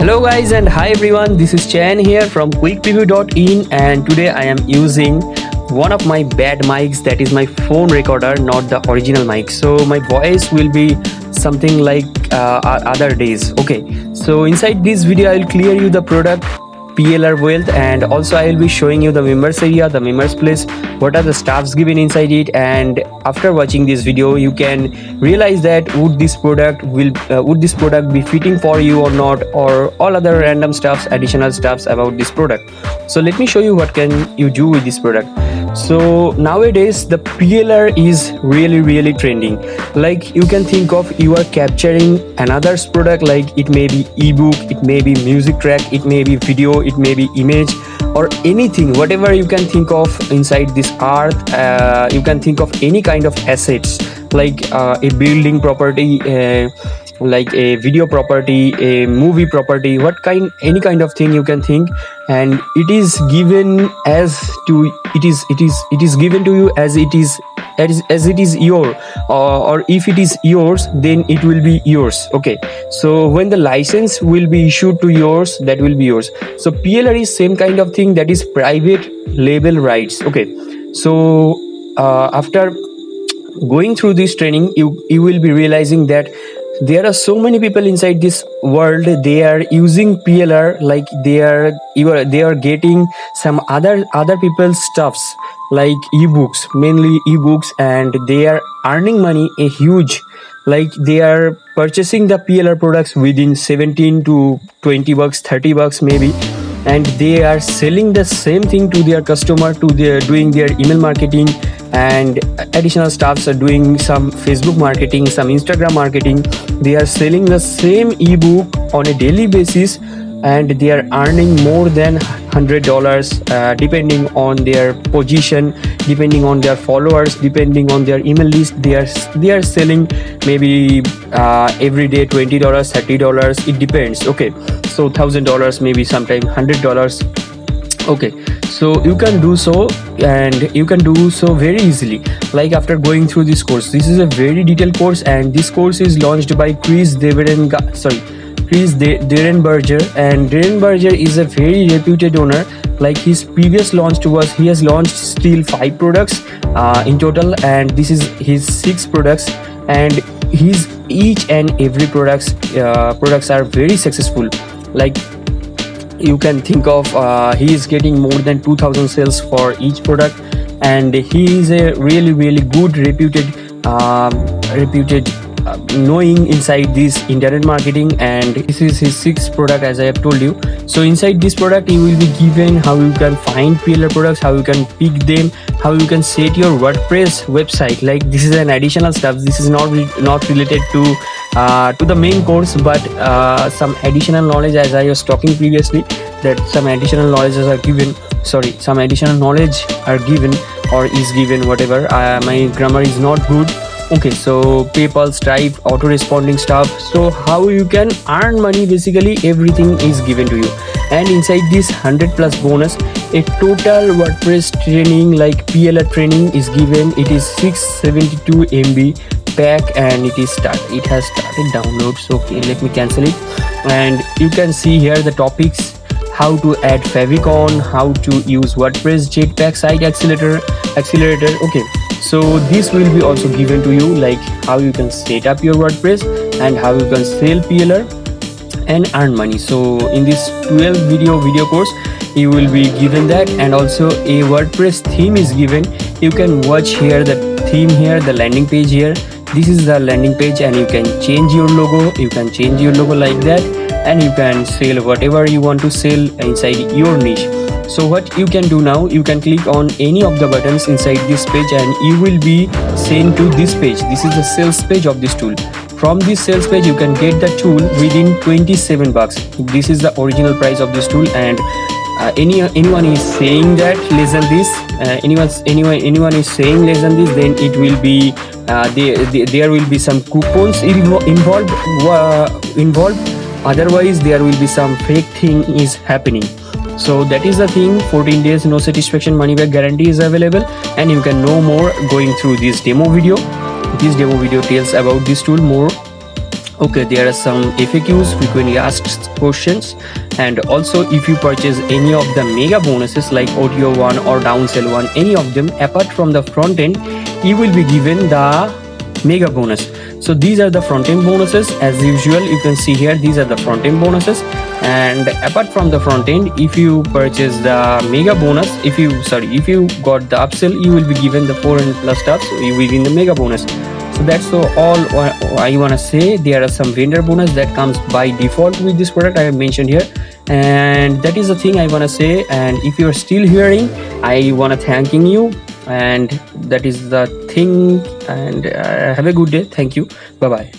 Hello guys and hi everyone, this is Chan here from quickpreview.in and today I am using one of my bad mics, that is my phone recorder, not the original mic. So my voice will be something like other days. Okay, so inside this video I will clear you the product plr wealth, and also I will be showing you the members area, the members place, what are the stuffs given inside it, and after watching this video you can realize that would this product be fitting for you or not, or all other random stuffs, additional stuffs about this product. So let me show you what can you do with this product. So nowadays the plr is really trending. Like you can think of, you are capturing another's product, like it may be ebook, it may be music track, it may be video, it may be image, or anything, whatever you can think of inside this art. You can think of any kind of assets, like a building property, like a video property, a movie property, any kind of thing you can think, and it is given given to you as it is your, or if it is yours then it will be yours. Okay, so when the license will be issued to yours, that will be yours. So plr is same kind of thing, that is private label rights. Okay, so after going through this training you will be realizing that there are so many people inside this world, they are using plr, like they are getting some other people's stuffs like ebooks, mainly ebooks, and they are earning money a huge, like they are purchasing the plr products within 17 to 20 bucks, 30 bucks maybe, and they are selling the same thing to their customer, to their doing their email marketing and additional stuffs, are doing some Facebook marketing, some Instagram marketing. They are selling the same ebook on a daily basis, and they are earning more than $100, depending on their position, depending on their followers, depending on their email list. They are selling maybe every day $20, $30, it depends. Okay, so $1,000, maybe sometime $100. Okay, so you can do so, and you can do so very easily, like after going through this course. This is a very detailed course, and this course is launched by Chris Derenberger, and Derenberger is a very reputed owner. Like his previous launch was, he has launched still 5 products in total, and this is his 6 products, and his each and every products are very successful. Like you can think of, he is getting more than 2,000 sales for each product, and he is a really good reputed knowing inside this internet marketing, and this is his 6th product, as I have told you. So inside this product you will be given how you can find plr products, how you can pick them, how you can set your WordPress website. Like this is an additional stuff, this is not related to the main course, but some additional knowledge, as I was talking previously, that some additional knowledge are given, or is given, whatever. My grammar is not good. Okay, so PayPal, Stripe, auto responding stuff. So how you can earn money, basically everything is given to you. And inside this 100+ bonus, a total WordPress training, like plr training, is given. It is 672 MB pack, and it has started downloads. Okay, let me cancel it. And you can see here the topics: how to add favicon, how to use WordPress Jetpack site accelerator. Okay, so this will be also given to you, like how you can set up your WordPress and how you can sell plr and earn money. So in this 12 video course you will be given that, and also a WordPress theme is given. You can watch here the theme here, the landing page here. This is the landing page, and you can change your logo. You can change your logo like that, and you can sell whatever you want to sell inside your niche. So what you can do now, you can click on any of the buttons inside this page, and you will be sent to this page. This is the sales page of this tool. From this sales page you can get the tool within 27 bucks. This is the original price of this tool, and anyone is saying that less than this, anyone is saying less than this, then it will be there will be some coupons involved. Otherwise there will be some fake thing is happening. So that is the thing. 14 days no satisfaction money back guarantee is available, and you can know more going through this demo video. This demo video tells about this tool more. Okay, there are some FAQs, frequently asked questions, and also if you purchase any of the mega bonuses like audio one or downsell one, any of them apart from the front end, you will be given the mega bonus. So these are the front end bonuses. As usual, you can see here, these are the front end bonuses. And apart from the front end, if you purchase the mega bonus, if you got the upsell, you will be given the 400 plus stuff, so you will win the mega bonus. So that's all I want to say. There are some vendor bonus that comes by default with this product I have mentioned here, and that is the thing I want to say. And if you're still hearing, I want to thanking you, and that is the thing. And have a good day. Thank you. Bye bye.